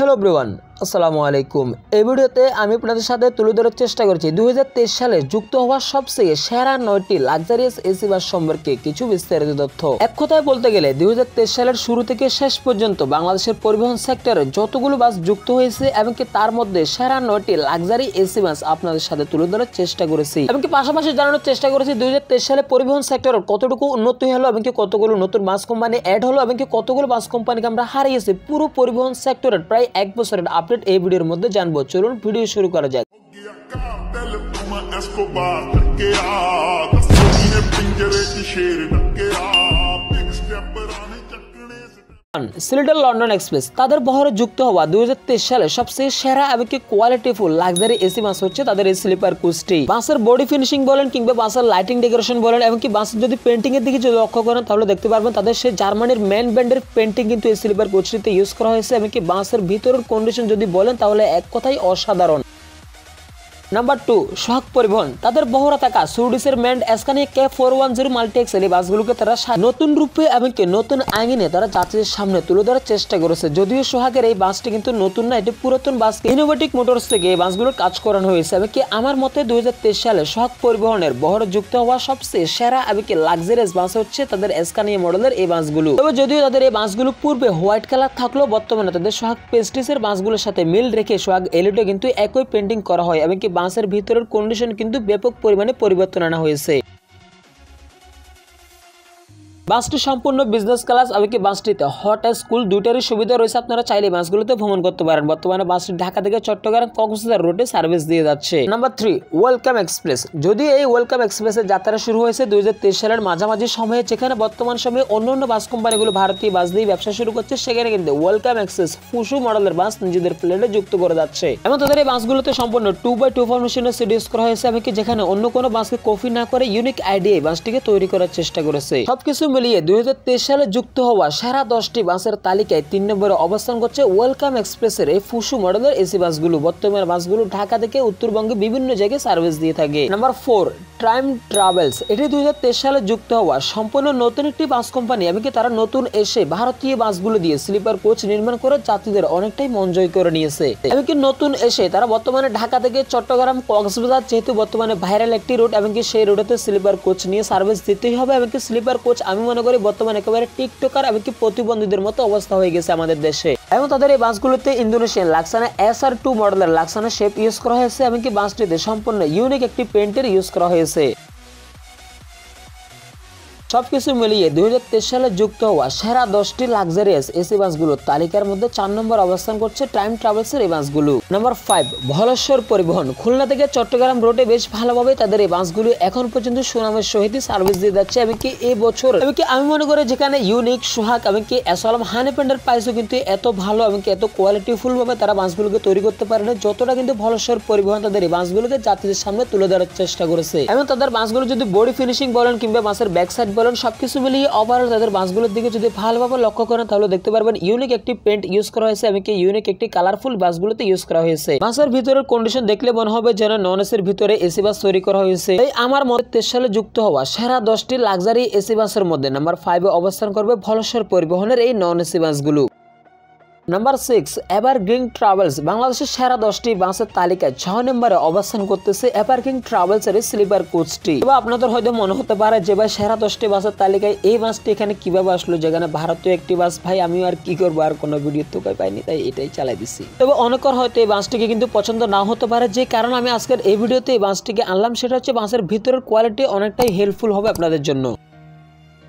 Hello everyone, আসসালামু আলাইকুম। এই ভিডিওতে আমি আপনাদের সাথে তুলে ধরার চেষ্টা করছি 2023 সালে যুক্ত হওয়া সবচেয়ে সেরা 9টি লাক্সারিয়াস এসি বাস সম্পর্কে কিছু বিস্তারিত তথ্য। এক কথায় বলতে গেলে 2023 সালের শুরু থেকে শেষ পর্যন্ত বাংলাদেশের পরিবহন সেক্টরে যতগুলো বাস যুক্ত হয়েছে এমনকি তার মধ্যে সেরা 9টি লাক্সারি এসি বাস আপনাদের সাথে তুলে ধরার চেষ্টা করেছি। এমনকি পাশাপাশি জানানোর চেষ্টা করেছি 2023 সালে পরিবহন সেক্টরের কতটুকু উন্নতি হলো, এমনকি কতগুলো নতুন বাস কোম্পানি অ্যাড হলো, এমনকি কতগুলো বাস কোম্পানিকে আমরা হারিয়েছি। পুরো পরিবহন সেক্টরের প্রায় এক বছরের আপডেট এই ভিডিওর মধ্যে জানবো। চলুন ভিডিও শুরু করা যাক। সিলেটের লন্ডন এক্সপ্রেস তাদের বহরে যুক্ত হওয়া 2023 সালে সবচেয়ে সেরা এবং কোয়ালিটিফুল লাক্সারি এসি বাস হচ্ছে তাদের এই স্লিপার কোচটি। বাসের বডি ফিনিশিং বলেন কিংবা বাসের লাইটিং ডেকোরেশন বলেন, এমনকি বাসের যদি পেন্টিং এর দিকে যদি লক্ষ্য করেন তাহলে দেখতে পারবেন তাদের সেই জার্মানির ম্যান ব্র্যান্ডের পেন্টিং কিন্তু এই স্লিপার কোচটিতে ইউজ করা হয়েছে। এমনকি বাসের ভিতরের কন্ডিশন যদি বলেন তাহলে এক কথাই অসাধারণ। নাম্বার 2, সোহাগ পরিবহন তাদের বহরে থাকা সুইডিশের ম্যান্ড স্কানিয়া K410 মাল্টি এক্সেল এই বাসগুলোকে তারা নতুন রূপে এবং নতুন আঙ্গিনে তারা যাত্রীদের সামনে তুলে ধরার চেষ্টা করেছে। যদিও সোহাগের এই বাসটি কিন্তু নতুন না, এটি পুরাতন বাস। ইনোভেটিভ মোটরস থেকে এই বাসগুলোর কাজ করানো হয়েছে। এমনকি আমার মতে 2023 সালে সোহাগ পরিবহনের বহরে যুক্ত হওয়া সবচেয়ে সেরা এবং লাক্সারিয়াস বাস হচ্ছে তাদের স্কানিয়া মডেলের এই বাসগুলো। তবে যদিও তাদের এই বাসগুলো পূর্বে হোয়াইট কালার থাকলেও বর্তমানে তাদের সোহাগ পেস্টিসের বাসগুলোর সাথে মিল রেখে সোহাগ এলইডি কিন্তু একই পেন্টিং করা হয়। এমনকি বাসের ভিতরের কন্ডিশন কিন্তু ব্যাপক পরিমাণে পরিবর্তন আনা হয়েছে। বাসটি সম্পূর্ণ বিজনেস ক্লাস, এমনকি বাসটিতে হট স্কুল দুইটারই সুবিধা রয়েছে। আপনারা চাইলে বাসগুলোতে ভ্রমণ করতে পারেন। বর্তমানে বাসটি ঢাকা থেকে চট্টগ্রাম কক্সবাজার রুটে সার্ভিস দিয়ে যাচ্ছে। Number 3, welcome express. যদি এই ওয়েলকাম এক্সপ্রেসের যাত্রা শুরু হয়েছে 2023 সালের মাঝামাঝি সময়ে, যেখানে বর্তমান সময়ে অন্যান্য বাস কোম্পানিগুলো ভারতীয় বাস দিয়ে ব্যবসা শুরু করছে, সেখানে কিন্তু ওয়েলকাম এক্সপ্রেস ফুসু মডেলের বাস নিজেদের প্লেনে যুক্ত করে যাচ্ছে। এবং তাদের এই বাসগুলোতে সম্পূর্ণ 2x2 ফরমেশনের সিট ইউজ করা হয়েছে। এমনকি যেখানে অন্য কোনো বাসকে কপি না করে ইউনিক আইডিয়ায় বাসটিকে তৈরি করার চেষ্টা করেছে। সবকিছু মিলিয়ে 2023 সালে যুক্ত হওয়া সেরা 10টি বাসের তালিকায় 3 নম্বরে অবস্থান করছে ওয়েলকাম এক্সপ্রেসের এই ফুসু মডেলের এসি বাসগুলো। বর্তমানে বাসগুলো ঢাকা থেকে উত্তরবঙ্গে বিভিন্ন জায়গায় সার্ভিস দিয়ে থাকে। Number 4, time travels. এটি 2023 সালে যুক্ত হওয়া সম্পূর্ণ নতুন একটি বাস কোম্পানি। এমনকি তারা নতুন এসে ভারতীয় বাসগুলো দিয়ে স্লিপার কোচ নির্মাণ করে যাত্রীদের অনেকটাই মন জয় করে নিয়েছে। এমনকি নতুন এসে তারা বর্তমানে ঢাকা থেকে চট্টগ্রাম কক্সবাজার, যেহেতু বর্তমানে ভাইরাল একটি রুট, এমনকি সেই রুটেতে স্লিপার কোচ নিয়ে সার্ভিস দিতেই হবে। এমনকি স্লিপার কোচ আমি মনে করি বর্তমানে একেবারে টিকটকার এমনকি প্রতিবন্ধীদের মতো অবস্থা হয়ে গেছে আমাদের দেশে। এবং তাদের এই বাসগুলোতে ইন্দোনেশিয়ান লাক্সানা SR2 মডেলের লাক্সানা শেপ ইউজ করা হয়েছে। এমনকি বাসটিতে সম্পূর্ণ ইউনিক একটি পেন্টের ইউজ করা হয়েছে। সবকিছু মিলিয়ে 2023 সালে যুক্ত হওয়া সেরা 10টি লাক্সারিয়াস এসি বাসগুলোর তালিকার মধ্যে 4 নম্বর অবস্থান করছে টাইম ট্রাভেলসের এই বাসগুলো। নাম্বার 5, ভলেশ্বর পরিবহন। খুলনা থেকে চট্টগ্রাম রোডে বেশ ভালোভাবে তাদের এই বাসগুলো এখন পর্যন্ত সুনামের সহিত সার্ভিস দিয়ে যাচ্ছে। এমনকি এই বছর এমনকি আমি মনে করি যেখানে ইউনিক, সোহাগ এমনকি এসলম হানিপেন্ডের প্রাইসও কিন্তু এত ভালো এমনকি এত কোয়ালিটিফুল ভাবে তারা বাসগুলোকে তৈরি করতে পারে না যতটা কিন্তু ভলেশ্বর পরিবহন তাদের এই বাসগুলোকে যাত্রীদের সামনে তুলে ধরার চেষ্টা করেছে। এবং তাদের বাসগুলো যদি বডি ফিনিশিং বলেন কিংবা বাসের ব্যাক সাইড সবকিছু মিলিয়ে ওভারঅল তাদের বাসগুলোর দিকে যদি ভালোভাবে লক্ষ্য করেন তাহলে দেখতে পারবেন ইউনিক একটি পেন্ট ইউজ করা হয়েছে, এমনকি ইউনিক একটি কালারফুল বাসগুলোতে ইউজ করা হয়েছে। বাসের ভিতরের কন্ডিশন দেখলে মনে হবে যেন নন এসির ভিতরে এসি বাস তৈরি করা হয়েছে। এই আমার মতে 23 সালে যুক্ত হওয়া সেরা 10টি লাক্সারি এসি বাসের মধ্যে নাম্বার 5 এ অবস্থান করবে ভলেশ্বর পরিবহনের এই নন এসি বাসগুলো। Number 6, evergreen travels. বাংলাদেশের সেরা 10টি বাসের তালিকায় 6 নম্বরে অবস্থান করতেছে এভারগ্রিন ট্রাভেলস এর স্লিপার কোচটি। এবার আপনাদের হয়তো মনে হতে পারে যে ভাই সেরা 10টি বাসের তালিকায় এই বাসটি এখানে কিভাবে আসলো, যেখানে ভারতীয় একটি বাস। ভাই আমি আর কি করবো, আর কোনো ভিডিও তো পাইনি, তাই এটাই চালাই দিচ্ছি। তবে অনেকের হয়তো এই বাসটিকে কিন্তু পছন্দ না হতে পারে, যে কারণ আমি আজকের এই ভিডিওতে এই বাসটিকে আনলাম সেটা হচ্ছে বাসের ভিতরের কোয়ালিটি অনেকটাই হেল্পফুল হবে আপনাদের জন্য।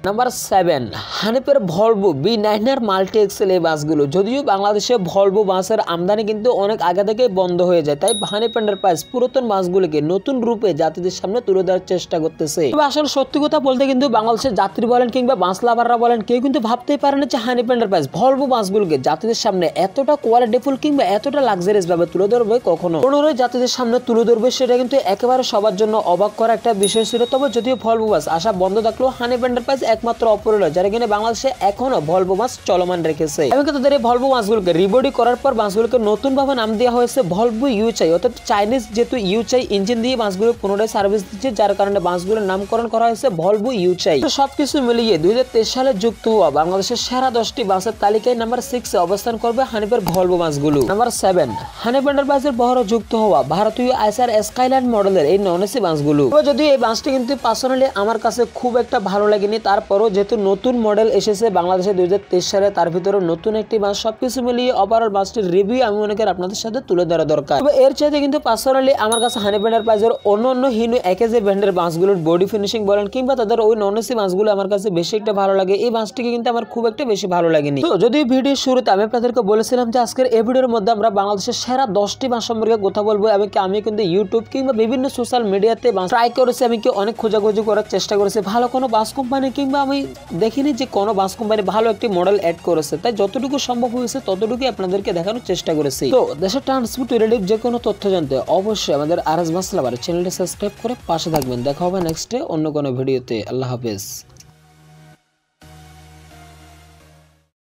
নাম্বার 7, হানিফের ভলভো B9 মাল্টি এক্সেল এই বাসগুলো। যদিও বাংলাদেশে ভলভো বাসের আমদানি কিন্তু অনেক আগে থেকে বন্ধ হয়ে যায়, তাই হানিফ এন্টারপ্রাইজ পুরাতন বাসগুলোকে নতুন রূপে যাত্রীদের সামনে তুলে দেওয়ার চেষ্টা করতেছে। তবে আসলে সত্যি কথা বলতে কিন্তু বাংলাদেশের যাত্রী বলেন কিংবা বাস লাভাররা বলেন কেউ কিন্তু ভাবতেই পারে না যে হানিফ এন্টারপ্রাইজ ভলভো বাসগুলোকে যাত্রীদের সামনে এতটা কোয়ালিটিফুল কিংবা এতটা লাক্সারিয়াস ভাবে তুলে ধরবে, কখনো যাত্রীদের সামনে তুলে ধরবে, সেটা কিন্তু একেবারে সবার জন্য অবাক করা একটা বিষয় ছিল। তবে যদিও ভলভো বাস আসা বন্ধ থাকলেও হানিফ এন্টারপ্রাইজ একমাত্র অপারেটর যারা কিনা বাংলাদেশে এখনো ভলভো বাস চলমান রেখেছে এবং তাদের এই ভলভো বাসগুলোকে রিবডি করার পর বাসগুলোকে নতুন ভাবে নাম দেওয়া হয়েছে ভলভো ইউচাই, অর্থাৎ চাইনিজ যেহেতু ইউচাই ইঞ্জিন দিয়ে বাসগুলো পুনরায় সার্ভিস দিচ্ছে, যার কারণে বাসগুলোর নামকরণ করা হয়েছে ভলভো ইউচাই। সবকিছু মিলিয়ে 2023 সালে যুক্ত হওয়া বাংলাদেশের সেরা 10টি বাসের তালিকায় নাম্বার 6 এ অবস্থান করবে হানিফের ভলভো বাসগুলো। নাম্বার 7 হানিফ এন্টারপ্রাইজের বহরে যুক্ত হওয়া ভারতীয় আইসার স্কাইলাইন মডেলের এই নন এসি বাসগুলো। যদিও এই বাসটি কিন্তু পার্সোনালি আমার কাছে খুব একটা ভালো লাগেনি, তারপরও যেহেতু নতুন মডেল এসেছে বাংলাদেশে 2023 সালে, তার ভিতরে নতুন একটি বাস, সবকিছু মিলিয়ে ওভারঅল বাসটির রিভিউ আমি মনে করি আপনাদের সাথে তুলে ধরা দরকার। তবে এর চাইতে কিন্তু পার্সোনালি আমার কাছে হানিফ এন্টারপ্রাইজের অন্য হিনু একেজে ব্র্যান্ডের বাসগুলোর বডি ফিনিশিং বলেন কিংবা তাদের ওই নন এসি বাসগুলো আমার কাছে বেশি একটা ভালো লাগে। এই বাসটিকে কিন্তু আমার খুব একটা বেশি ভালো লাগেনি। তো যদি ভিডিওর শুরুতে আমি আপনাদেরকে বলেছিলাম যে আজকের এই ভিডিওর মধ্যে আমরা বাংলাদেশের সেরা 10টি বাস সম্পর্কে কথা বলবো এবং আমি কিন্তু ইউটিউব কিংবা বিভিন্ন সোশ্যাল মিডিয়াতে ট্রাই করেছি, আমি কি অনেক খোঁজাখুঁজি করার চেষ্টা করেছি ভালো কোনো বাস কোম্পানি, কিংবা আমি দেখিনি যে কোনো বাস কোম্পানি ভালো একটি মডেল অ্যাড করেছে, তাই যতটুকু সম্ভব হয়েছে ততটুকুই আপনাদেরকে দেখানোর চেষ্টা করেছি। তো দেশের ট্রান্সপোর্ট রিলেটিভ যে কোনো তথ্য জানতে অবশ্যই আমাদের আরএস বাস লাভার চ্যানেলটি সাবস্ক্রাইব করে পাশে থাকবেন। দেখা হবে নেক্সটে অন্য কোনো ভিডিওতে। আল্লাহ হাফেজ।